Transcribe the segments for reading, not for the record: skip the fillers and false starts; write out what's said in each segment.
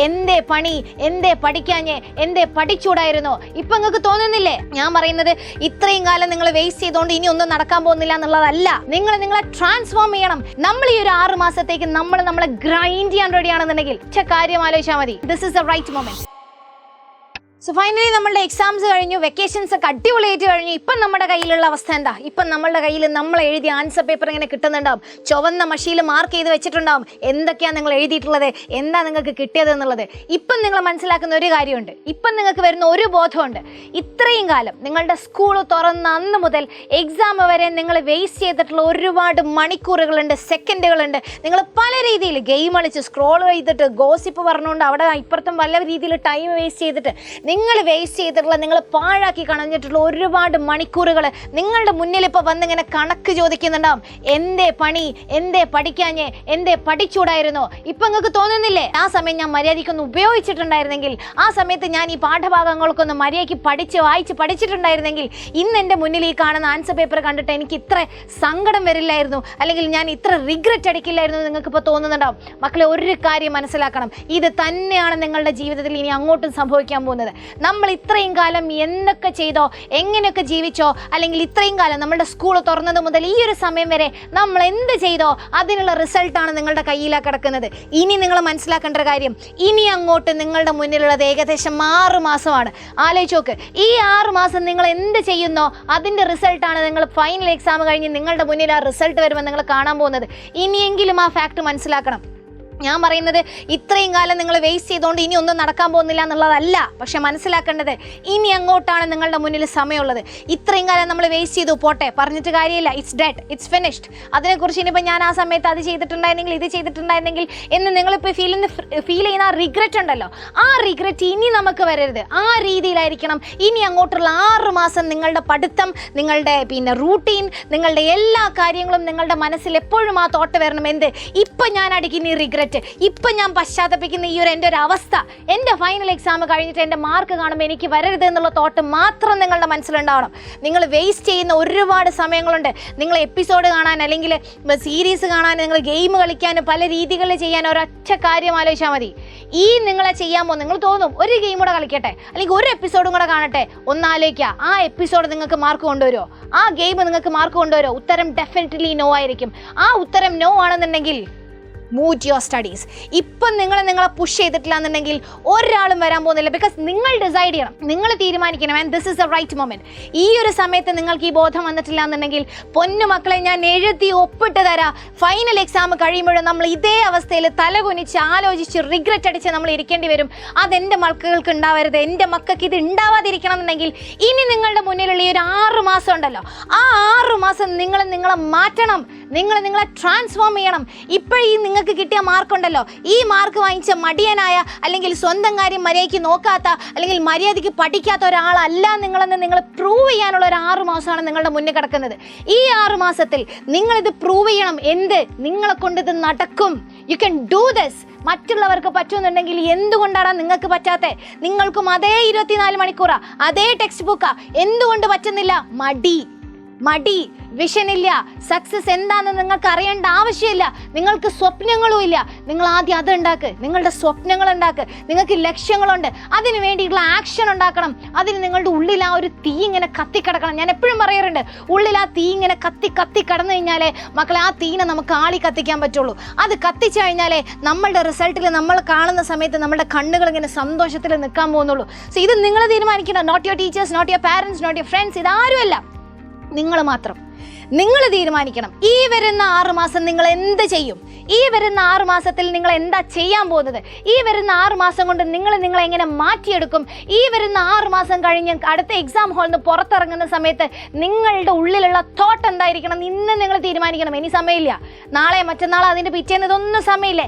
എന്തേ പണി, എന്തേ പഠിക്കാഞ്ഞേ, എന്തേ പഠിച്ചൂടായിരുന്നോ? ഇപ്പൊ നിങ്ങൾക്ക് തോന്നുന്നില്ലേ? ഞാൻ പറയുന്നത് ഇത്രയും കാലം നിങ്ങൾ വേസ്റ്റ് ചെയ്തുകൊണ്ട് ഇനി ഒന്നും നടക്കാൻ പോകുന്നില്ല എന്നുള്ളതല്ല. നിങ്ങളെ ട്രാൻസ്ഫോം ചെയ്യണം. നമ്മൾ ഈ ഒരു 6 മാസത്തേക്ക് നമ്മളെ ഗ്രൈൻഡ് ചെയ്യാൻ റെഡി ആണെന്നുണ്ടെങ്കിൽ കാര്യം ആലോചിച്ചാൽ മതി. This is the right moment. So finally നമ്മളുടെ എക്സാംസ് കഴിഞ്ഞു, വെക്കേഷൻസ് ഒക്കെ അടിപൊളിയായിട്ട് കഴിഞ്ഞു. ഇപ്പം നമ്മുടെ കയ്യിലുള്ള അവസ്ഥ എന്താ? ഇപ്പം നമ്മളുടെ കയ്യിൽ നമ്മൾ എഴുതിയ ആൻസർ പേപ്പർ ഇങ്ങനെ കിട്ടുന്നുണ്ടാവും, ചുവന്ന മഷിയിൽ മാർക്ക് ചെയ്ത് വെച്ചിട്ടുണ്ടാവും എന്തൊക്കെയാണ് നിങ്ങൾ എഴുതിയിട്ടുള്ളത്, എന്താ നിങ്ങൾക്ക് കിട്ടിയത് എന്നുള്ളത്. ഇപ്പം നിങ്ങൾ മനസ്സിലാക്കുന്ന ഒരു കാര്യമുണ്ട്, ഇപ്പം നിങ്ങൾക്ക് വരുന്ന ഒരു ബോധമുണ്ട്. ഇത്രയും കാലം നിങ്ങളുടെ സ്കൂൾ തുറന്ന അന്ന് മുതൽ എക്സാം വരെ നിങ്ങൾ വേസ്റ്റ് ചെയ്തിട്ടുള്ള ഒരുപാട് മണിക്കൂറുകളുണ്ട്, സെക്കൻഡുകളുണ്ട്. നിങ്ങൾ പല രീതിയിൽ ഗെയിം കളിച്ച് സ്ക്രോൾ ചെയ്തിട്ട് ഗോസിപ്പ് പറഞ്ഞുകൊണ്ട് അവിടെ ഇപ്പുറത്തും പല രീതിയിൽ ടൈം വേസ്റ്റ് ചെയ്തിട്ട് നിങ്ങൾ വേസ്റ്റ് ചെയ്തിട്ടുള്ള, നിങ്ങൾ പാഴാക്കി കളഞ്ഞിട്ടുള്ള ഒരുപാട് മണിക്കൂറുകൾ നിങ്ങളുടെ മുന്നിൽ ഇപ്പോൾ വന്നിങ്ങനെ കണക്ക് ചോദിക്കുന്നുണ്ടാവും. എന്തേ പണി, എന്തേ പഠിക്കാഞ്ഞേ, എന്തേ പഠിച്ചൂടായിരുന്നോ? ഇപ്പം നിങ്ങൾക്ക് തോന്നുന്നില്ലേ ആ സമയം ഞാൻ മര്യാദയ്ക്കൊന്ന് ഉപയോഗിച്ചിട്ടുണ്ടായിരുന്നെങ്കിൽ, ആ സമയത്ത് ഞാൻ ഈ പാഠഭാഗങ്ങൾക്കൊന്ന് മര്യാദയ്ക്ക് വായിച്ച് പഠിച്ചിട്ടുണ്ടായിരുന്നെങ്കിൽ ഇന്ന് എൻ്റെ മുന്നിൽ ഈ കാണുന്ന ആൻസർ പേപ്പർ കണ്ടിട്ട് എനിക്ക് ഇത്ര സങ്കടം വരില്ലായിരുന്നു, അല്ലെങ്കിൽ ഞാൻ ഇത്ര റിഗ്രറ്റ് അടിക്കില്ലായിരുന്നു നിങ്ങൾക്കിപ്പോൾ തോന്നുന്നുണ്ടാവും. മക്കളെ, ഒരു കാര്യം മനസ്സിലാക്കണം, ഇത് തന്നെയാണ് നിങ്ങളുടെ ജീവിതത്തിൽ ഇനി അങ്ങോട്ടും സംഭവിക്കാൻ പോകുന്നത്. നമ്മൾ ഇത്രയും കാലം എന്തൊക്കെ ചെയ്തോ, എങ്ങനെയൊക്കെ ജീവിച്ചോ, അല്ലെങ്കിൽ ഇത്രയും കാലം നമ്മുടെ സ്കൂൾ തുറന്നത് മുതൽ ഈ ഒരു സമയം വരെ നമ്മൾ എന്ത് ചെയ്തോ അതിനുള്ള റിസൾട്ടാണ് നിങ്ങളുടെ കയ്യിലാണ് കിടക്കുന്നത്. ഇനി നിങ്ങൾ മനസ്സിലാക്കേണ്ട ഒരു കാര്യം, ഇനി അങ്ങോട്ട് നിങ്ങളുടെ മുന്നിലുള്ളത് ഏകദേശം 6 മാസമാണ്. ആലോചിച്ച് നോക്ക്, ഈ 6 മാസം നിങ്ങൾ എന്ത് ചെയ്യുന്നോ അതിൻ്റെ റിസൾട്ടാണ് നിങ്ങൾ ഫൈനൽ എക്സാം കഴിഞ്ഞ് നിങ്ങളുടെ മുന്നിൽ ആ റിസൾട്ട് വരുമ്പോൾ നിങ്ങൾ കാണാൻ പോകുന്നത്. ഇനിയെങ്കിലും ആ ഫാക്ട് മനസ്സിലാക്കണം. ഞാൻ പറയുന്നത് ഇത്രയും കാലം നിങ്ങൾ വേസ്റ്റ് ചെയ്തുകൊണ്ട് ഇനി ഒന്നും നടക്കാൻ പോകുന്നില്ല എന്നുള്ളതല്ല. പക്ഷെ മനസ്സിലാക്കേണ്ടത് ഇനി അങ്ങോട്ടാണ് നിങ്ങളുടെ മുന്നിൽ സമയമുള്ളത്. ഇത്രയും കാലം നമ്മൾ വേസ്റ്റ് ചെയ്തു, പോട്ടെ, പറഞ്ഞിട്ട് കാര്യമില്ല. It's dead, it's finished. അതിനെക്കുറിച്ച് ഇനിയിപ്പോൾ ഞാൻ ആ സമയത്ത് അത് ചെയ്തിട്ടുണ്ടായിരുന്നെങ്കിൽ, ഇത് ചെയ്തിട്ടുണ്ടായിരുന്നെങ്കിൽ എന്ന് നിങ്ങളിപ്പോൾ ഫീൽ ചെയ്യുന്ന ആ റിഗ്രറ്റ് ഉണ്ടല്ലോ, ആ റിഗ്രറ്റ് ഇനി നമുക്ക് വരരുത്. ആ രീതിയിലായിരിക്കണം ഇനി അങ്ങോട്ടുള്ള 6 മാസം നിങ്ങളുടെ പഠിത്തം, നിങ്ങളുടെ റൂട്ടീൻ, നിങ്ങളുടെ എല്ലാ കാര്യങ്ങളും നിങ്ങളുടെ മനസ്സിൽ എപ്പോഴും ആ തോട്ട് വരണം. എന്ത് ഇപ്പം ഞാൻ അടിക്കുന്ന ഈ റിഗ്രറ്റ്, ഇപ്പം ഞാൻ പശ്ചാത്തപിക്കുന്ന ഈ എൻ്റെ ഒരു അവസ്ഥ, എൻ്റെ ഫൈനൽ എക്സാം കഴിഞ്ഞിട്ട് എൻ്റെ മാർക്ക് കാണുമ്പോൾ എനിക്ക് വരരുത് എന്നുള്ള തോട്ട് മാത്രം നിങ്ങളുടെ മനസ്സിലുണ്ടാവണം. നിങ്ങൾ വേസ്റ്റ് ചെയ്യുന്ന ഒരുപാട് സമയങ്ങളുണ്ട്. നിങ്ങൾ എപ്പിസോഡ് കാണാൻ, അല്ലെങ്കിൽ സീരീസ് കാണാൻ, നിങ്ങൾ ഗെയിം കളിക്കാൻ, പല രീതികളിൽ ചെയ്യാൻ ഒരൊറ്റ കാര്യം ആലോചിച്ചാൽ മതി. ഈ നിങ്ങളെ ചെയ്യാമോ? നിങ്ങൾ തോന്നും ഒരു ഗെയിം കൂടെ കളിക്കട്ടെ, അല്ലെങ്കിൽ ഒരു എപ്പിസോഡും കൂടെ കാണട്ടെ. ഒന്നാലോചിക്കുക, ആ എപ്പിസോഡ് നിങ്ങൾക്ക് മാർക്ക് കൊണ്ടുവരുമോ? ആ ഗെയിം നിങ്ങൾക്ക് മാർക്ക് കൊണ്ടുവരുമോ? ഉത്തരം ഡെഫിനറ്റ്ലി നോ ആയിരിക്കും. ആ ഉത്തരം നോ ആണെന്നുണ്ടെങ്കിൽ മൂവ് യുവർ സ്റ്റഡീസ്. ഇപ്പം നിങ്ങളെ പുഷ് ചെയ്തിട്ടില്ല എന്നുണ്ടെങ്കിൽ ഒരാളും വരാൻ പോകുന്നില്ല. ബിക്കോസ് നിങ്ങൾ ഡിസൈഡ് ചെയ്യണം, നിങ്ങൾ തീരുമാനിക്കണം. And this is the right moment. ഈ ഒരു സമയത്ത് നിങ്ങൾക്ക് ഈ ബോധം വന്നിട്ടില്ല എന്നുണ്ടെങ്കിൽ പൊന്നു മക്കളെ, ഞാൻ എഴുതി ഒപ്പിട്ട് തരാം. ഫൈനൽ എക്സാം കഴിയുമ്പോഴും നമ്മൾ ഇതേ അവസ്ഥയിൽ തലകുനിച്ച് ആലോചിച്ച് റിഗ്രറ്റ് അടിച്ച് നമ്മൾ ഇരിക്കേണ്ടി വരും. അതെൻ്റെ മക്കൾക്ക് ഉണ്ടാവരുത്, എൻ്റെ മക്കൾക്ക് ഇത് ഉണ്ടാവാതിരിക്കണം എന്നുണ്ടെങ്കിൽ ഇനി നിങ്ങളുടെ മുന്നിലുള്ള ഈ ഒരു 6 മാസം ഉണ്ടല്ലോ, ആ 6 മാസം നിങ്ങളെ മാറ്റണം, നിങ്ങളെ ട്രാൻസ്ഫോം ചെയ്യണം. ഇപ്പോഴീ നിങ്ങൾക്ക് കിട്ടിയ മാർക്കുണ്ടല്ലോ, ഈ മാർക്ക് വാങ്ങിച്ച മടിയനായ, അല്ലെങ്കിൽ സ്വന്തം കാര്യം മര്യാദയ്ക്ക് നോക്കാത്ത, അല്ലെങ്കിൽ മര്യാദയ്ക്ക് പഠിക്കാത്ത ഒരാളല്ല നിങ്ങളെന്ന് നിങ്ങൾ പ്രൂവ് ചെയ്യാനുള്ള ഒരു 6 മാസമാണ് നിങ്ങളുടെ മുന്നിൽ കിടക്കുന്നത്. ഈ 6 മാസത്തിൽ നിങ്ങളിത് പ്രൂവ് ചെയ്യണം. എന്ത്? നിങ്ങളെ കൊണ്ട് ഇത് നടക്കും. You can do this. മറ്റുള്ളവർക്ക് പറ്റുമെന്നുണ്ടെങ്കിൽ എന്തുകൊണ്ടാണ് നിങ്ങൾക്ക് പറ്റാത്തത്? നിങ്ങൾക്കും അതേ 24 മണിക്കൂറാ, അതേ ടെക്സ്റ്റ് ബുക്കാ, എന്തുകൊണ്ട് പറ്റുന്നില്ല? മടി, വിഷനില്ല. സക്സസ് എന്താണെന്ന് നിങ്ങൾക്ക് അറിയേണ്ട ആവശ്യമില്ല. നിങ്ങൾക്ക് സ്വപ്നങ്ങളും ഇല്ല. നിങ്ങൾ ആദ്യം അത് ഉണ്ടാക്ക്, നിങ്ങളുടെ സ്വപ്നങ്ങൾ ഉണ്ടാക്ക്. നിങ്ങൾക്ക് ലക്ഷ്യങ്ങളുണ്ട്, അതിന് വേണ്ടിയിട്ടുള്ള ആക്ഷൻ ഉണ്ടാക്കണം. അതിന് നിങ്ങളുടെ ഉള്ളിൽ ആ ഒരു തീ ഇങ്ങനെ കത്തിക്കിടക്കണം. ഞാൻ എപ്പോഴും പറയാറുണ്ട്, ഉള്ളിൽ ആ തീ ഇങ്ങനെ കത്തി കടന്നു കഴിഞ്ഞാലേ മക്കളെ ആ തീനെ നമുക്ക് ആളി കത്തിക്കാൻ പറ്റുള്ളൂ. അത് കത്തിച്ചു കഴിഞ്ഞാലേ നമ്മളുടെ റിസൾട്ടിൽ നമ്മൾ കാണുന്ന സമയത്ത് നമ്മുടെ കണ്ണുകൾ ഇങ്ങനെ സന്തോഷത്തിൽ നിൽക്കാൻ പോകുന്നുള്ളൂ. സോ ഇത് നിങ്ങൾ തീരുമാനിക്കണം. Not your teachers, not your parents, not your friends. ഇതാരുമല്ല, നിങ്ങൾ മാത്രം. നിങ്ങൾ തീരുമാനിക്കണം ഈ വരുന്ന 6 മാസം നിങ്ങൾ എന്ത് ചെയ്യും. ഈ വരുന്ന 6 മാസത്തിൽ നിങ്ങൾ എന്താ ചെയ്യാൻ പോകുന്നത്. ഈ വരുന്ന 6 മാസം കൊണ്ട് നിങ്ങളെ എങ്ങനെ മാറ്റിയെടുക്കും. ഈ വരുന്ന 6 മാസം കഴിഞ്ഞ് അടുത്ത എക്സാം ഹാളിൽ നിന്ന് പുറത്തിറങ്ങുന്ന സമയത്ത് നിങ്ങളുടെ ഉള്ളിലുള്ള തോട്ട് എന്തായിരിക്കണം ഇന്ന് നിങ്ങൾ തീരുമാനിക്കണം. ഇനി സമയമില്ല, നാളെ മറ്റന്നാൾ അതിൻ്റെ പിറ്റേന്ന്, ഇതൊന്നും സമയമില്ല.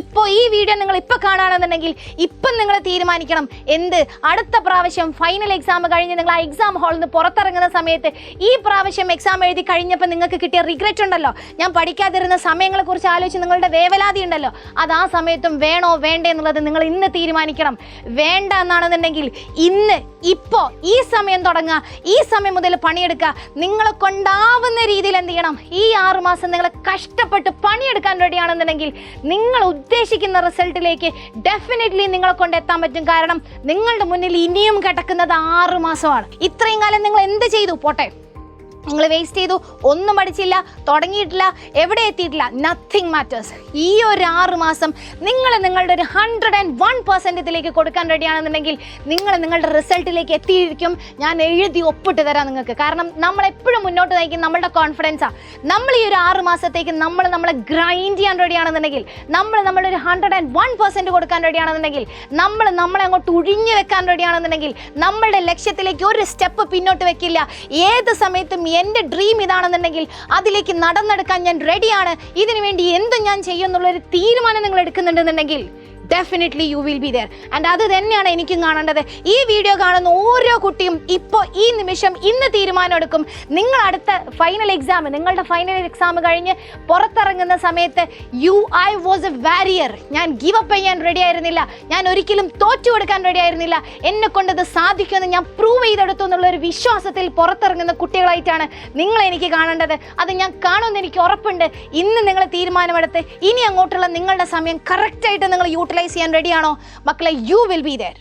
ഇപ്പോൾ ഈ വീഡിയോ നിങ്ങൾ ഇപ്പോൾ കാണുകയാണെന്നുണ്ടെങ്കിൽ ഇപ്പം നിങ്ങൾ തീരുമാനിക്കണം. എന്ത്? അടുത്ത പ്രാവശ്യം ഫൈനൽ എക്സാം കഴിഞ്ഞ് നിങ്ങൾ ആ എക്സാം ഹാളിൽ നിന്ന് പുറത്തിറങ്ങുന്ന സമയത്ത് ഈ പ്രാവശ്യം എക്സാം എഴുതി കഴിഞ്ഞപ്പോൾ നിങ്ങൾക്ക് കിട്ടിയ റിഗ്രറ്റ് ഉണ്ടല്ലോ, ഞാൻ പഠിക്കാതിരുന്ന സമയങ്ങളെക്കുറിച്ച് ആലോചിച്ച് നിങ്ങളുടെ വേവലാതി ഉണ്ടല്ലോ, അത് ആ സമയത്തും വേണോ വേണ്ടേ എന്നുള്ളത് നിങ്ങൾ ഇന്ന് തീരുമാനിക്കണം. വേണ്ട എന്നാണെന്നുണ്ടെങ്കിൽ ഇന്ന് ഇപ്പോൾ ഈ സമയം തുടങ്ങുക, ഈ സമയം മുതൽ പണിയെടുക്കുക. നിങ്ങളെ കൊണ്ടാവുന്ന രീതിയിൽ എന്ത് ചെയ്യണം, ഈ 6 മാസം നിങ്ങൾ കഷ്ടപ്പെട്ട് പണിയെടുക്കാൻ റെഡിയാണെന്നുണ്ടെങ്കിൽ നിങ്ങൾ ഉദ്ദേശിക്കുന്ന റിസൾട്ടിലേക്ക് ഡെഫിനറ്റ്ലി നിങ്ങളെ കൊണ്ട് എത്താൻ പറ്റും. കാരണം നിങ്ങളുടെ മുന്നിൽ ഇനിയും കിടക്കുന്നത് 6 മാസമാണ്. ഇത്രയും കാലം നിങ്ങൾ എന്ത് ചെയ്തു? പോട്ടെ, നിങ്ങൾ വേസ്റ്റ് ചെയ്തു, ഒന്നും പഠിച്ചില്ല, തുടങ്ങിയിട്ടില്ല, എവിടെ എത്തിയിട്ടില്ല, നത്തിങ് മാറ്റേഴ്സ്. ഈ ഒരു 6 മാസം നിങ്ങൾ നിങ്ങളുടെ ഒരു 101% കൊടുക്കാൻ റെഡിയാണെന്നുണ്ടെങ്കിൽ നിങ്ങൾ നിങ്ങളുടെ റിസൾട്ടിലേക്ക് എത്തിയിരിക്കും. ഞാൻ എഴുതി ഒപ്പിട്ട് തരാം നിങ്ങൾക്ക്. കാരണം നമ്മളെപ്പോഴും മുന്നോട്ട് നയിക്കും നമ്മളുടെ കോൺഫിഡൻസാണ്. നമ്മൾ ഈ ഒരു 6 മാസത്തേക്ക് നമ്മളെ ഗ്രൈൻഡ് ചെയ്യാൻ റെഡിയാണെന്നുണ്ടെങ്കിൽ, നമ്മളൊരു 101% കൊടുക്കാൻ റെഡിയാണെന്നുണ്ടെങ്കിൽ, നമ്മളെ അങ്ങോട്ട് ഒഴിഞ്ഞു വെക്കാൻ റെഡിയാണെന്നുണ്ടെങ്കിൽ, നമ്മളുടെ ലക്ഷ്യത്തിലേക്ക് ഒരു സ്റ്റെപ്പ് പിന്നോട്ട് വെക്കില്ല. ഏത് സമയത്തും എൻ്റെ ഡ്രീം ഇതാണെന്നുണ്ടെങ്കിൽ അതിലേക്ക് നടന്നെടുക്കാൻ ഞാൻ റെഡിയാണ്, ഇതിനു വേണ്ടി എന്തും ഞാൻ ചെയ്യുമെന്നുള്ളൊരു തീരുമാനം നിങ്ങൾ എടുക്കുന്നുണ്ടെന്നുണ്ടെങ്കിൽ definitely you will be there. And അത് തന്നെയാണ് എനിക്കും കാണേണ്ടത്. ഈ വീഡിയോ കാണുന്ന ഓരോ കുട്ടിയും ഇപ്പോൾ ഈ നിമിഷം ഇന്ന് തീരുമാനം എടുക്കും. നിങ്ങൾ അടുത്ത നിങ്ങളുടെ ഫൈനൽ എക്സാം കഴിഞ്ഞ് പുറത്തിറങ്ങുന്ന സമയത്ത് ഐ വാസ് എ വാരിയർ, ഞാൻ ഗിവ് അപ്പ് ചെയ്യാൻ റെഡി ആയിരുന്നില്ല, ഞാൻ ഒരിക്കലും തോറ്റു കൊടുക്കാൻ റെഡി ആയിരുന്നില്ല, എന്നെ കൊണ്ടത് സാധിക്കുമെന്ന് ഞാൻ പ്രൂവ് ചെയ്തെടുത്തു എന്നുള്ളൊരു വിശ്വാസത്തിൽ പുറത്തിറങ്ങുന്ന കുട്ടികളായിട്ടാണ് നിങ്ങൾ എനിക്ക് കാണേണ്ടത്. അത് ഞാൻ കാണുമെന്ന് എനിക്ക് ഉറപ്പുണ്ട്. ഇന്ന് നിങ്ങൾ തീരുമാനമെടുത്ത് ഇനി അങ്ങോട്ടുള്ള നിങ്ങളുടെ സമയം കറക്റ്റായിട്ട് നിങ്ങൾ യൂട്ടിലൈസ് ചെയ്യാൻ റെഡിയാണോ മക്കളെ? You will be there.